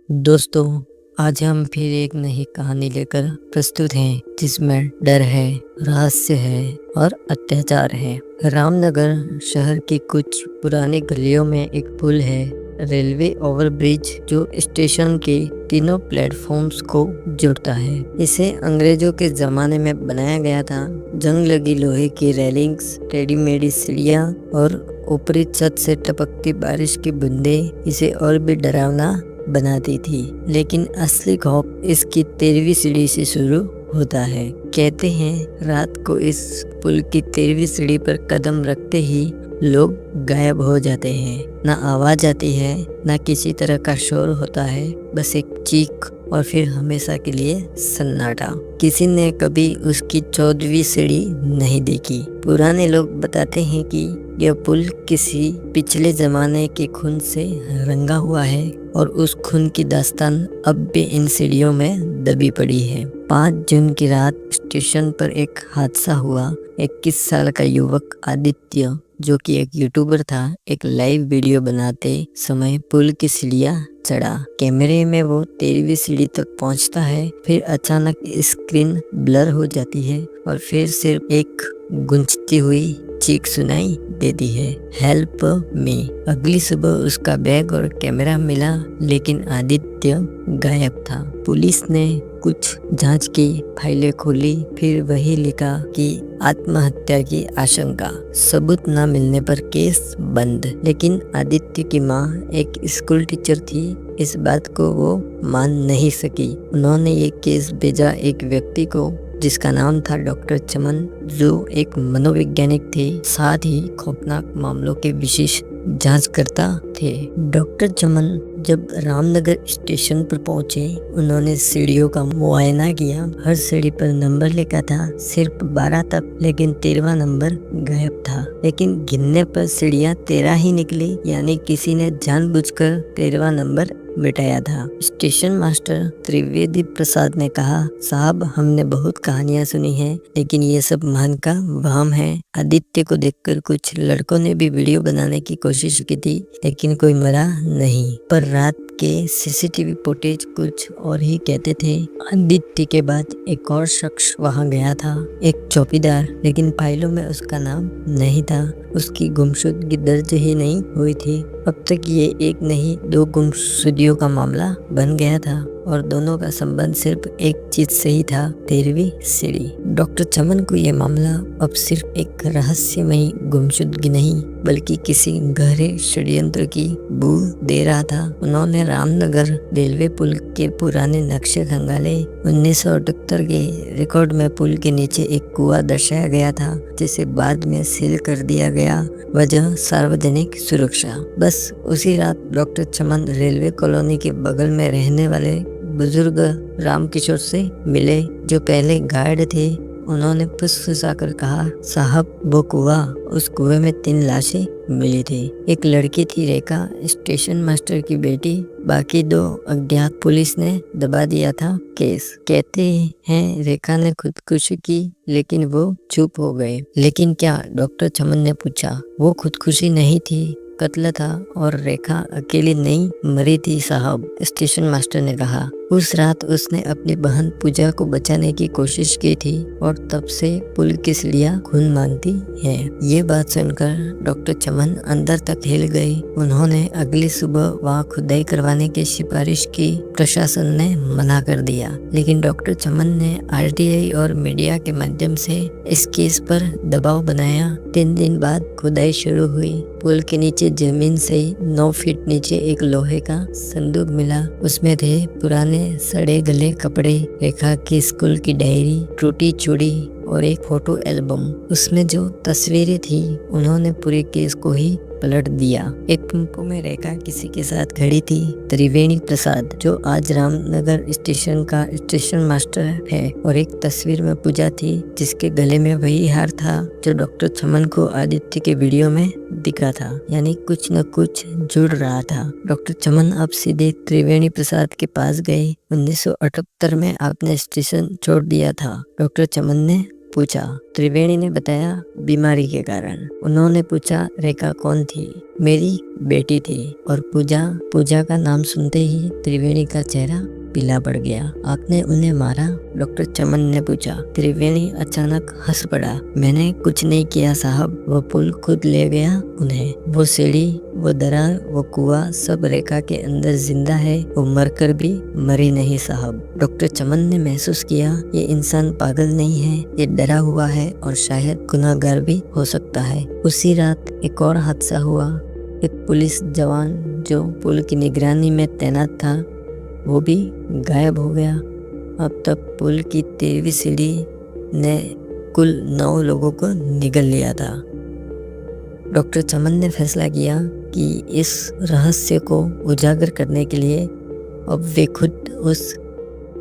दोस्तों, आज हम फिर एक नई कहानी लेकर प्रस्तुत हैं जिसमें डर है, रहस्य है और अत्याचार है। रामनगर शहर की कुछ पुरानी गलियों में एक पुल है, रेलवे ओवरब्रिज जो स्टेशन के तीनों प्लेटफॉर्म्स को जोड़ता है। इसे अंग्रेजों के ज़माने में बनाया गया था। जंग लगी लोहे की रेलिंग्स, टेढ़ी-मेढ़ी सीढ़ियाँ और ऊपरी छत से टपकती बारिश की बूंदें इसे और भी डरावना बनाती थी। लेकिन असली खौफ इसकी 13वीं सीढ़ी से शुरू होता है। कहते हैं रात को इस पुल की 13वीं सीढ़ी पर कदम रखते ही लोग गायब हो जाते हैं। ना आवाज आती है, ना किसी तरह का शोर होता है, बस एक चीख और फिर हमेशा के लिए सन्नाटा। किसी ने कभी उसकी 14वीं सीढ़ी नहीं देखी। पुराने लोग बताते हैं कि यह पुल किसी पिछले जमाने के खून से रंगा हुआ है और उस खून की दास्तान अब भी इन सीढ़ियों में दबी पड़ी है। 5 जून की रात स्टेशन पर एक हादसा हुआ। 21 साल का युवक आदित्य, जो कि एक यूट्यूबर था, एक लाइव वीडियो बनाते समय पुल की सीढ़ियां चढ़ा। कैमरे में वो 13वीं सीढ़ी तक पहुंचता है, फिर अचानक स्क्रीन ब्लर हो जाती है और फिर सिर्फ एक गूंजती हुई चीख सुनाई देती है, हेल्प मी। अगली सुबह उसका बैग और कैमरा मिला, लेकिन आदित्य गायब था। पुलिस ने कुछ जांच की, फाइलें खोली, फिर वही लिखा कि आत्महत्या की आशंका। सबूत न मिलने पर केस बंद। लेकिन आदित्य की माँ एक स्कूल टीचर थी, इस बात को वो मान नहीं सकी। उन्होंने ये केस भेजा एक व्यक्ति को जिसका नाम था डॉक्टर चमन, जो एक मनोवैज्ञानिक थे, साथ ही खौफनाक मामलों के विशेष जांच करता थे। डॉक्टर चमन जब रामनगर स्टेशन पर पहुंचे, उन्होंने सीढ़ियों का मुआयना किया। हर सीढ़ी पर नंबर लिखा था, सिर्फ 12 तक, लेकिन 13वां नंबर गायब था। लेकिन गिनने पर सीढ़ियां 13 ही निकली, यानी किसी ने जानबूझकर 13वां नंबर मिटाया था। स्टेशन मास्टर त्रिवेदी प्रसाद ने कहा, साहब, हमने बहुत कहानियां सुनी हैं, लेकिन ये सब मन का वहम है। आदित्य को देखकर कुछ लड़कों ने भी वीडियो बनाने की कोशिश की थी, लेकिन कोई मरा नहीं। पर रात के सीसीटीवी फुटेज कुछ और ही कहते थे। आदित्य के बाद एक और शख्स वहां गया था, एक चौकीदार, लेकिन फाइलों में उसका नाम नहीं था। उसकी गुमशुदगी दर्ज ही नहीं हुई थी। अब तक ये एक नहीं 2 गुमशुदगियों का मामला बन गया था और दोनों का संबंध सिर्फ एक चीज से ही था, 13वीं सीढ़ी। डॉक्टर चमन को यह मामला अब सिर्फ एक रहस्यमयी गुमशुदगी नहीं, बल्कि किसी गहरे षड्यंत्र की बू दे रहा था। उन्होंने रामनगर रेलवे पुल के पुराने नक्शे खंगाले। 1978 के रिकॉर्ड में पुल के नीचे एक कुआं दर्शाया गया था, जिसे बाद में सील कर दिया गया। वजह सार्वजनिक सुरक्षा। बस उसी रात डॉक्टर चमन रेलवे कॉलोनी के बगल में रहने वाले बुजुर्ग रामकिशोर से मिले, जो पहले गार्ड थे। उन्होंने फुसफुसाकर कहा, साहब, वो कुआं, उस कुएं में 3 लाशें मिली थी। एक लड़की थी रेखा, स्टेशन मास्टर की बेटी, बाकी 2 अज्ञात। पुलिस ने दबा दिया था केस। कहते हैं रेखा ने खुदकुशी की, लेकिन वो चुप हो गए। लेकिन क्या? डॉक्टर चमन ने पूछा। वो खुदकुशी नहीं थी, कत्ल था, और रेखा अकेली नहीं मरी थी साहब, स्टेशन मास्टर ने कहा। उस रात उसने अपनी बहन पूजा को बचाने की कोशिश की थी और तब से पुल की सीढ़ियां खून मांगती हैं। ये बात सुनकर डॉक्टर चमन अंदर तक हिल गए। उन्होंने अगली सुबह वहां खुदाई करवाने की सिफारिश की। प्रशासन ने मना कर दिया, लेकिन डॉक्टर चमन ने आरटीआई और मीडिया के माध्यम से इस केस पर दबाव बनाया। 3 दिन बाद खुदाई शुरू हुई। पुल के नीचे जमीन से 9 फीट नीचे एक लोहे का संदूक मिला। उसमें थे पुराने सड़े गले कपड़े, रेखा की स्कूल की डायरी, टूटी चूड़ी और एक फोटो एल्बम। उसमें जो तस्वीरें थी, उन्होंने पूरे केस को ही पलट दिया। एक टेम्पो में रेखा किसी के साथ खड़ी थी, त्रिवेणी प्रसाद, जो आज रामनगर स्टेशन का स्टेशन मास्टर है, और एक तस्वीर में पूजा थी, जिसके गले में वही हार था जो डॉक्टर चमन को आदित्य के वीडियो में दिखा था। यानी कुछ न कुछ जुड़ रहा था। डॉक्टर चमन अब सीधे त्रिवेणी प्रसाद के पास गए। 1978 में आपने स्टेशन छोड़ दिया था, डॉक्टर चमन ने पूछा। त्रिवेणी ने बताया बीमारी के कारण। उन्होंने पूछा रेखा कौन थी? मेरी बेटी थी। और पूजा का नाम सुनते ही त्रिवेणी का चेहरा पीला पड़ गया। आपने उन्हें मारा? डॉक्टर चमन ने पूछा। त्रिवेणी अचानक हंस पड़ा। मैंने कुछ नहीं किया साहब, वो पुल खुद ले गया उन्हें। वो सीढ़ी, वो दरार, वो कुआं, सब रेखा के अंदर जिंदा है। वो मरकर भी मरी नहीं साहब। डॉक्टर चमन ने महसूस किया ये इंसान पागल नहीं है, ये डरा हुआ है और शायद गुनाहगार भी हो सकता है। उसी रात एक और हादसा हुआ। एक पुलिस जवान जो पुल की निगरानी में तैनात था वो भी गायब हो गया। अब तक पुल की 13वीं सीढ़ी ने कुल 9 लोगों को निगल लिया था। डॉक्टर चमन ने फैसला किया कि इस रहस्य को उजागर करने के लिए अब वे खुद उस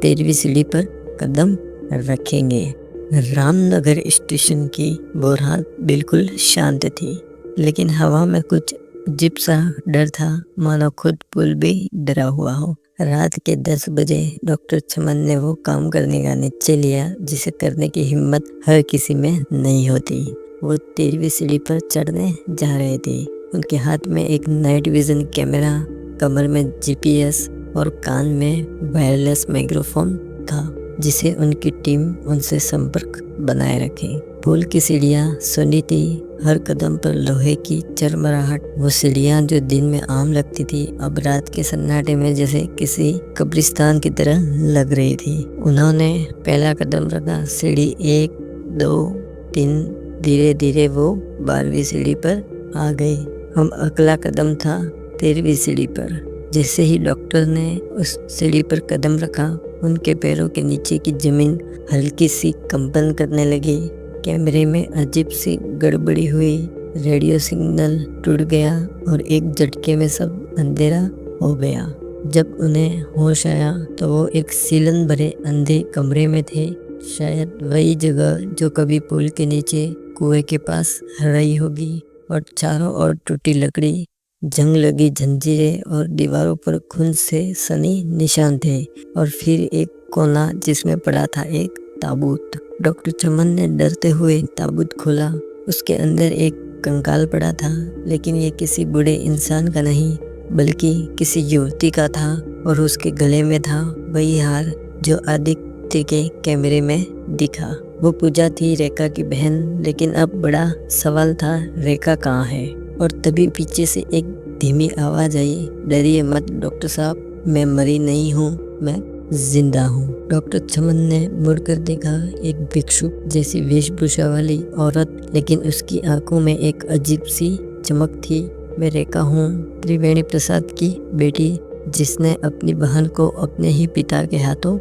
13वीं सीढ़ी पर कदम रखेंगे। रामनगर स्टेशन की वो रात बिल्कुल शांत थी, लेकिन हवा में कुछ अजीब सा डर था, मानो खुद पुल भी डरा हुआ हो। रात के 10 बजे डॉक्टर चमन ने वो काम करने का निश्चय लिया जिसे करने की हिम्मत हर किसी में नहीं होती। वो 13वीं सीढ़ी पर चढ़ने जा रहे थे। उनके हाथ में एक नाइट विजन कैमरा, कमर में GPS और कान में वायरलेस माइक्रोफोन था जिसे उनकी टीम उनसे संपर्क बनाए रखे। पुल की सीढ़ियाँ सुनी थी, हर कदम पर लोहे की चरमराहट। वो सीढ़ियाँ जो दिन में आम लगती थी अब रात के सन्नाटे में जैसे किसी कब्रिस्तान की तरह लग रही थी। उन्होंने पहला कदम रखा। सीढ़ी 1, 2, 3। धीरे धीरे वो 12वीं सीढ़ी पर आ गए। हम अगला कदम था 13वीं सीढ़ी पर। जैसे ही डॉक्टर ने उस सीढ़ी पर कदम रखा, उनके पैरों के नीचे की जमीन हल्की सी कंपन करने लगी। कैमरे में अजीब सी गड़बड़ी हुई, रेडियो सिग्नल टूट गया और एक झटके में सब अंधेरा हो गया। जब उन्हें होश आया तो वो एक सीलन भरे अंधे कमरे में थे, शायद वही जगह जो कभी पुल के नीचे कुएं के पास रही होगी। और चारों ओर टूटी लकड़ी, जंग लगी जंजीरें और दीवारों पर खून से सनी निशान थे। और फिर एक कोना जिसमें पड़ा था एक ताबूत। डॉक्टर चमन ने डरते हुए ताबूत खोला। उसके अंदर एक कंकाल पड़ा था, लेकिन ये किसी बूढ़े इंसान का नहीं बल्कि किसी युवती का था। और उसके गले में था वही हार जो आदित्य के कैमरे में दिखा। वो पूजा थी, रेखा की बहन। लेकिन अब बड़ा सवाल था, रेखा कहाँ है? और तभी पीछे से एक धीमी आवाज आई, डरिए मत डॉक्टर साहब, मैं मरी नहीं हूँ, मैं जिंदा हूँ। डॉक्टर चमन ने मुड़कर देखा। एक भिक्षुक जैसी वेशभूषा वाली औरत, लेकिन उसकी आंखों में एक अजीब सी चमक थी। मैं रेखा हूँ, त्रिवेणी प्रसाद की बेटी, जिसने अपनी बहन को अपने ही पिता के हाथों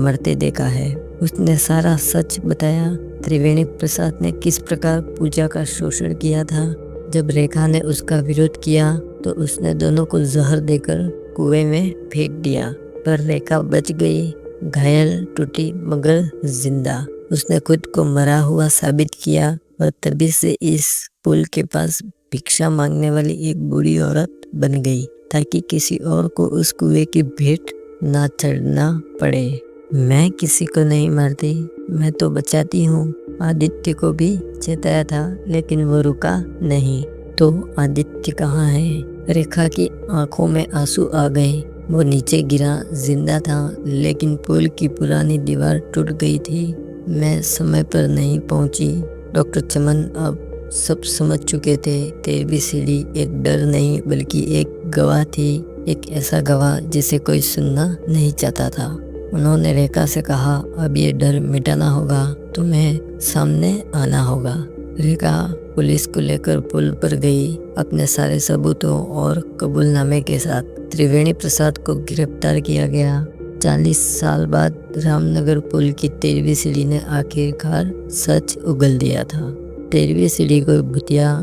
मरते देखा है। उसने सारा सच बताया। त्रिवेणी प्रसाद ने किस प्रकार पूजा का शोषण किया था। जब रेखा ने उसका विरोध किया तो उसने दोनों को जहर देकर कुएं में फेंक दिया, पर रेखा बच गई, घायल, टूटी मगर जिंदा। उसने खुद को मरा हुआ साबित किया और तभी से इस पुल के पास भिक्षा मांगने वाली एक बूढ़ी औरत बन गई, ताकि किसी और को उस कुएं की भेंट ना चढ़ना पड़े। मैं किसी को नहीं मारती, मैं तो बचाती हूँ। आदित्य को भी चेताया था, लेकिन वो रुका नहीं। तो आदित्य कहाँ है? रेखा की आंखों में आंसू आ गए। वो नीचे गिरा, जिंदा था, लेकिन पुल की पुरानी दीवार टूट गई थी। मैं समय पर नहीं पहुंची। डॉक्टर चमन अब सब समझ चुके थे। 13वीं सीढ़ी एक डर नहीं बल्कि एक गवाह थी, एक ऐसा गवाह जिसे कोई सुनना नहीं चाहता था। उन्होंने रेखा से कहा, अब ये डर मिटाना होगा, तुम्हें सामने आना होगा। रेखा पुलिस को लेकर पुल पर गई, अपने सारे सबूतों और कबूलनामे के साथ। त्रिवेणी प्रसाद को गिरफ्तार किया गया। 40 साल बाद रामनगर पुल की 13वीं सीढ़ी ने आखिरकार सच उगल दिया था। 13वीं सीढ़ी कोई भूतिया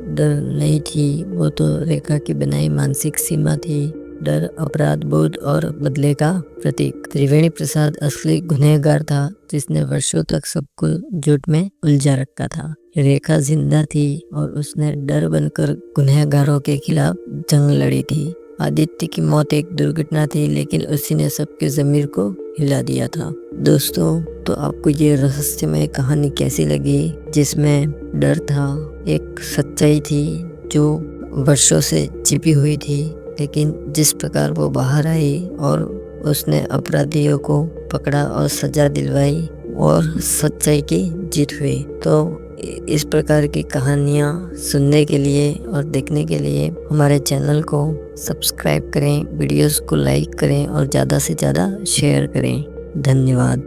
डर नहीं थी, वो तो रेखा की बनाई मानसिक सीमा थी। डर, अपराध बोध और बदले का प्रतीक। त्रिवेणी प्रसाद असली गुनहगार था, जिसने वर्षों तक सबको झूठ में उलझा रखा था। रेखा जिंदा थी और उसने डर बनकर गुनहगारों के खिलाफ जंग लड़ी थी। आदित्य की मौत एक दुर्घटना थी, लेकिन उसी ने सबके ज़मीर को हिला दिया था। दोस्तों, तो आपको ये रहस्यमय कहानी कैसी लगी, जिसमें डर था, एक सच्चाई थी जो वर्षों से छिपी हुई थी, लेकिन जिस प्रकार वो बाहर आई और उसने अपराधियों को पकड़ा और सजा दिलवाई और सच्चाई की जीत हुई। तो इस प्रकार की कहानियाँ सुनने के लिए और देखने के लिए हमारे चैनल को सब्सक्राइब करें, वीडियोस को लाइक करें और ज़्यादा से ज़्यादा शेयर करें। धन्यवाद।